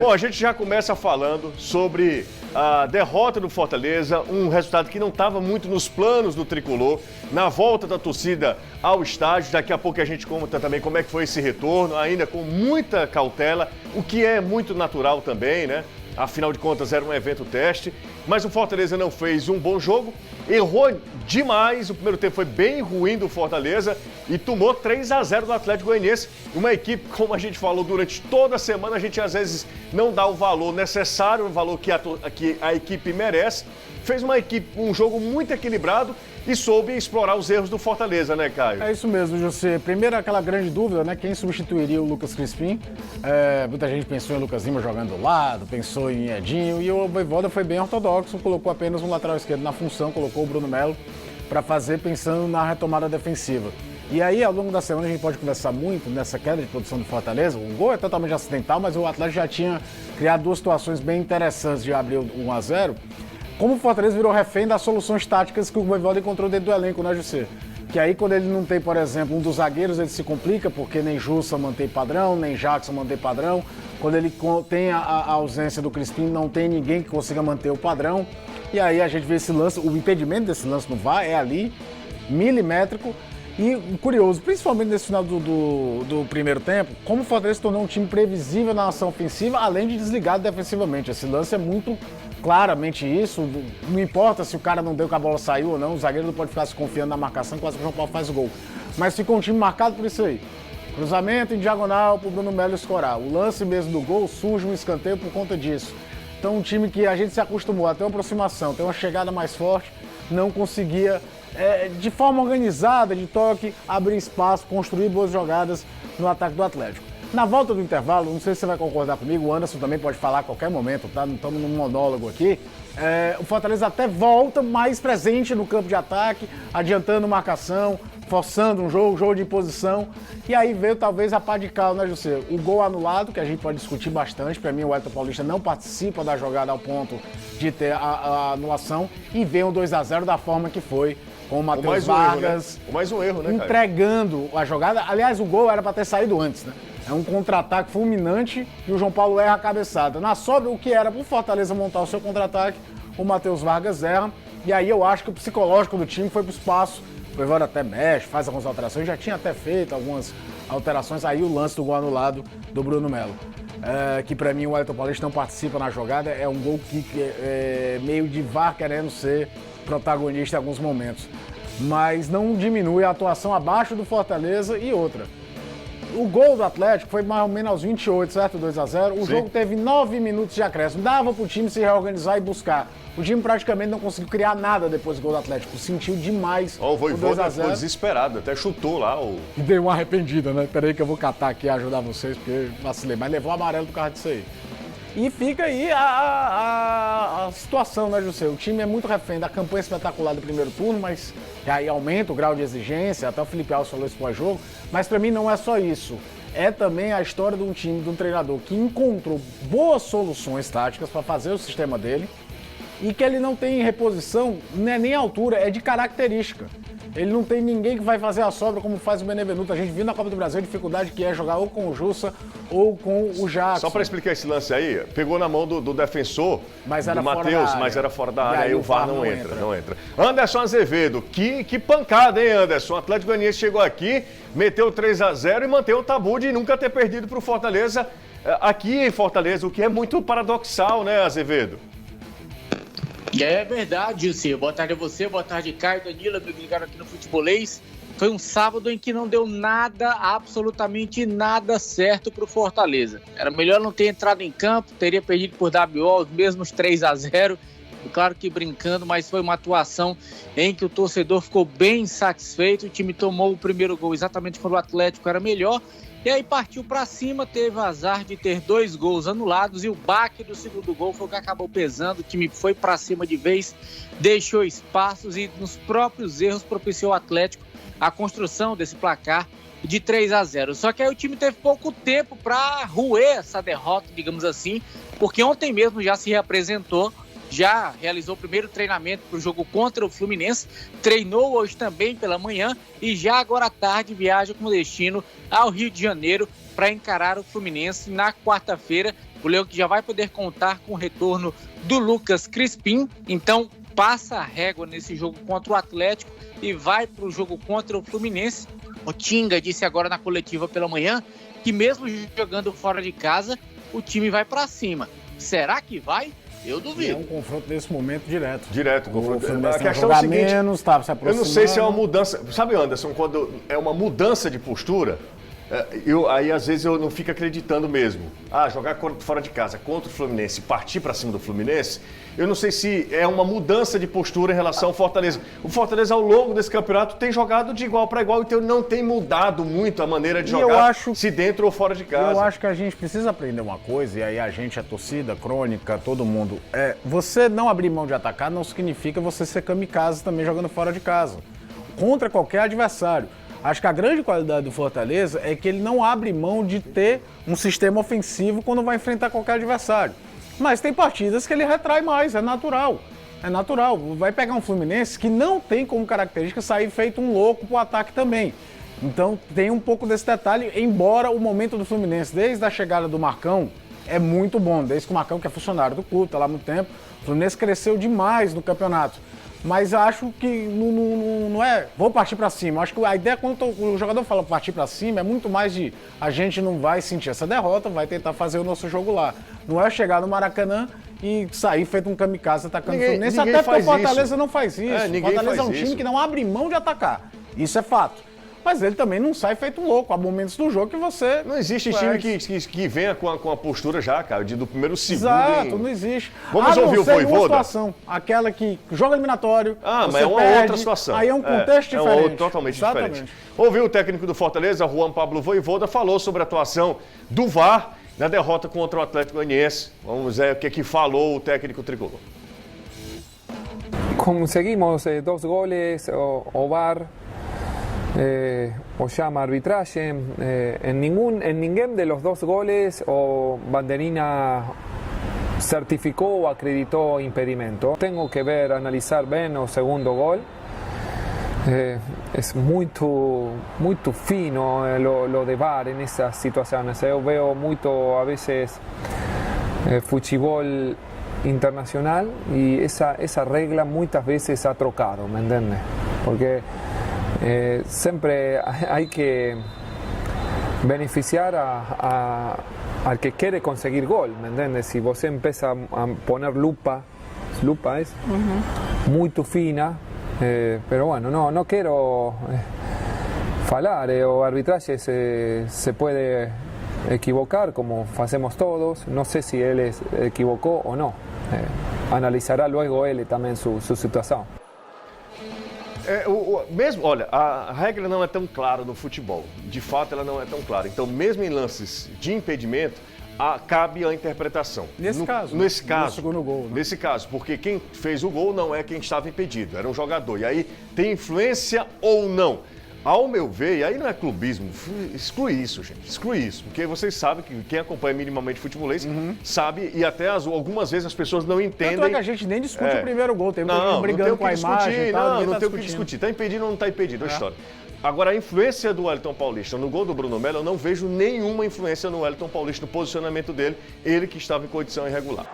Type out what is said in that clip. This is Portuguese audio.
Bom, a gente já começa falando sobre a derrota do Fortaleza, um resultado que não estava muito nos planos do Tricolor, na volta da torcida ao estádio. Daqui a pouco a gente conta também como é que foi esse retorno, ainda com muita cautela, o que é muito natural também, né? Afinal de contas, era um evento teste, mas o Fortaleza não fez um bom jogo, errou demais, o primeiro tempo foi bem ruim do Fortaleza e tomou 3-0 do Atlético Goianiense, uma equipe, como a gente falou durante toda a semana, a gente às vezes não dá o valor necessário, o valor que a equipe merece. Fez um jogo muito equilibrado e soube explorar os erros do Fortaleza, né, Caio? É isso mesmo, José. Primeiro, aquela grande dúvida, né? Quem substituiria o Lucas Crispim? Muita gente pensou em Lucas Lima jogando do lado, pensou em Edinho, e o Vojvoda foi bem ortodoxo, colocou apenas um lateral esquerdo na função, colocou o Bruno Melo para fazer pensando na retomada defensiva. E aí, ao longo da semana, a gente pode conversar muito nessa queda de produção do Fortaleza. O gol é totalmente acidental, mas o Atlético já tinha criado duas situações bem interessantes de abrir o 1-0. Como o Fortaleza virou refém das soluções táticas que o Vojvoda encontrou dentro do elenco, né, José? Que aí, quando ele não tem, por exemplo, um dos zagueiros, ele se complica, porque nem Jussa mantém padrão, nem Jackson mantém padrão. Quando ele tem a ausência do Crispim, não tem ninguém que consiga manter o padrão. E aí a gente vê esse lance, o impedimento desse lance no VAR é ali, milimétrico. E curioso, principalmente nesse final do primeiro tempo, como o Fortaleza se tornou um time previsível na ação ofensiva, além de desligado defensivamente. Esse lance é muito claramente isso. Não importa se o cara não deu que a bola saiu ou não, o zagueiro não pode ficar se confiando na marcação, quase que o João Paulo faz o gol. Mas ficou um time marcado por isso aí. Cruzamento em diagonal para o Bruno Melo escorar. O lance mesmo do gol surge um escanteio por conta disso. Então um time que a gente se acostumou a ter uma aproximação, ter uma chegada mais forte, não conseguia, de forma organizada, de toque, abrir espaço, construir boas jogadas no ataque do Atlético. Na volta do intervalo, não sei se você vai concordar comigo, o Anderson também pode falar a qualquer momento, tá? Não estamos num monólogo aqui. O Fortaleza até volta mais presente no campo de ataque, adiantando marcação, forçando um jogo de imposição. E aí veio talvez a pá de cal, né, José? O gol anulado, que a gente pode discutir bastante. Para mim, o Wellington Paulista não participa da jogada ao ponto de ter a anulação. E veio um 2-0 da forma que foi, com o Matheus Vargas. Mais um erro, né, cara? Entregando a jogada. Aliás, o gol era para ter saído antes, né? É um contra-ataque fulminante e o João Paulo erra a cabeçada. Na sobra, o que era para o Fortaleza montar o seu contra-ataque, o Matheus Vargas erra. E aí eu acho que o psicológico do time foi para o espaço. O Vojvoda até mexe, faz algumas alterações. Já tinha até feito algumas alterações. Aí o lance do gol anulado do Bruno Melo. Que para mim o Wellington Paulista não participa na jogada. É um gol que é meio de VAR querendo ser protagonista em alguns momentos. Mas não diminui a atuação abaixo do Fortaleza e outra. O gol do Atlético foi mais ou menos aos 28, certo? 2-0. O jogo teve 9 minutos de acréscimo. Dava pro time se reorganizar e buscar. O time praticamente não conseguiu criar nada depois do gol do Atlético. Sentiu demais o 2-0. Ficou desesperado, até chutou lá. E deu uma arrependida, né? Peraí que eu vou catar aqui e ajudar vocês, porque vacilei. Mas levou o amarelo por causa disso aí. E fica aí a situação, né, José? O time é muito refém da campanha espetacular do primeiro turno, mas aí aumenta o grau de exigência, até o Felipe Alves falou isso pós-jogo, mas para mim não é só isso. É também a história de um time, de um treinador que encontrou boas soluções táticas para fazer o sistema dele e que ele não tem reposição, não é nem altura, é de característica. Ele não tem ninguém que vai fazer a sobra como faz o Benevenuto. A gente viu na Copa do Brasil a dificuldade que é jogar ou com o Jussa ou com o Jackson. Só para explicar esse lance aí, pegou na mão do defensor, do Matheus, mas era fora da área, aí o VAR não entra. Anderson Azevedo, que pancada, hein, Anderson? O Atlético Goianiense chegou aqui, meteu 3-0 e manteve o tabu de nunca ter perdido para o Fortaleza aqui em Fortaleza, o que é muito paradoxal, né, Azevedo? É verdade, Gilson. Boa tarde a você, boa tarde, Caio, Danilo, amigo ligado aqui no Futebolês. Foi um sábado em que não deu nada, absolutamente nada certo para o Fortaleza. Era melhor não ter entrado em campo, teria perdido por WO os mesmos 3-0. Claro que brincando, mas foi uma atuação em que o torcedor ficou bem satisfeito. O time tomou o primeiro gol exatamente quando o Atlético era melhor. E aí partiu para cima, teve azar de ter 2 gols anulados e o baque do segundo gol foi o que acabou pesando. O time foi para cima de vez, deixou espaços e nos próprios erros propiciou o Atlético a construção desse placar de 3-0. Só que aí o time teve pouco tempo para roer essa derrota, digamos assim, porque ontem mesmo já se reapresentou, já realizou o primeiro treinamento para o jogo contra o Fluminense, treinou hoje também pela manhã e já agora à tarde viaja com destino ao Rio de Janeiro para encarar o Fluminense na quarta-feira, O Leão que já vai poder contar com o retorno do Lucas Crispim, então passa a régua nesse jogo contra o Atlético e vai para o jogo contra o Fluminense. O Tinga disse agora na coletiva pela manhã que mesmo jogando fora de casa, o time vai para cima. Será que vai? Eu duvido. É um confronto nesse momento direto. Direto, confronto. A questão é a seguinte, menos, tá se aproximando. Eu não sei se é uma mudança. Sabe, Anderson, quando é uma mudança de postura, aí às vezes eu não fico acreditando mesmo. Jogar fora de casa contra o Fluminense, partir para cima do Fluminense, eu não sei se é uma mudança de postura em relação ao Fortaleza. O Fortaleza, ao longo desse campeonato, tem jogado de igual para igual, então não tem mudado muito a maneira de jogar, se dentro ou fora de casa. Eu acho que a gente precisa aprender uma coisa, e aí a gente, a torcida, crônica, todo mundo. Você não abrir mão de atacar não significa você ser kamikaze também jogando fora de casa, contra qualquer adversário. Acho que a grande qualidade do Fortaleza é que ele não abre mão de ter um sistema ofensivo quando vai enfrentar qualquer adversário. Mas tem partidas que ele retrai mais, é natural. É natural. Vai pegar um Fluminense que não tem como característica sair feito um louco pro ataque também. Então tem um pouco desse detalhe, embora o momento do Fluminense, desde a chegada do Marcão, é muito bom. Desde que o Marcão, que é funcionário do clube, tá lá há muito tempo, o Fluminense cresceu demais no campeonato. Mas acho que não é, vou partir para cima. Acho que a ideia, quando o jogador fala partir para cima, é muito mais de a gente não vai sentir essa derrota, vai tentar fazer o nosso jogo lá. Não é chegar no Maracanã e sair feito um kamikaze atacando o Fluminense, até porque o Fortaleza não faz isso. O Fortaleza é um time que não abre mão de atacar. Isso é fato. Mas ele também não sai feito louco. Há momentos do jogo que você... Não existe time que venha com a postura já, cara, do primeiro segundo. Exato, não existe. Vamos ouvir o Vojvoda? Uma situação, aquela que joga eliminatório, mas é uma perde, outra situação. Aí é um contexto diferente. Totalmente diferente. Ouviu o técnico do Fortaleza, Juan Pablo Vojvoda, falou sobre a atuação do VAR na derrota contra o Atlético Goianiense. Vamos ver o que falou o técnico tricolor. Conseguimos 2 goles, o VAR... o llama arbitraje, en ninguém de los 2 goles o Banderina certificó o acreditó impedimento. Tengo que analizar bien o segundo gol. Es muito fino lo de VAR en esas situaciones. Eu veo muito a veces futebol internacional y esa regla muchas veces ha trocado, ¿me entiendes? Porque siempre hay que beneficiar al que quiere conseguir gol, ¿me entiendes? Si vos empieza a poner lupa es muy fina, pero bueno, no quiero falar, o arbitraje se puede equivocar como hacemos todos, no sé si él equivocó o no, analizará luego él también su situación. Olha, a regra não é tão clara no futebol. De fato, ela não é tão clara. Então, mesmo em lances de impedimento, cabe a interpretação. Nesse caso. No segundo gol. Né? Nesse caso, porque quem fez o gol não é quem estava impedido, era um jogador. E aí, tem influência ou não? Ao meu ver, e aí não é clubismo, exclui isso, gente, exclui isso. Porque vocês sabem que quem acompanha minimamente futebolês sabe, e até algumas vezes as pessoas não entendem. Tanto é que a gente nem discute o primeiro gol, tem muita gente brigando com a imagem e tal. Não tem o que discutir, tá impedido ou não tá impedido, é a história. Agora, a influência do Wellington Paulista no gol do Bruno Melo, eu não vejo nenhuma influência no Wellington Paulista, no posicionamento dele, ele que estava em condição irregular.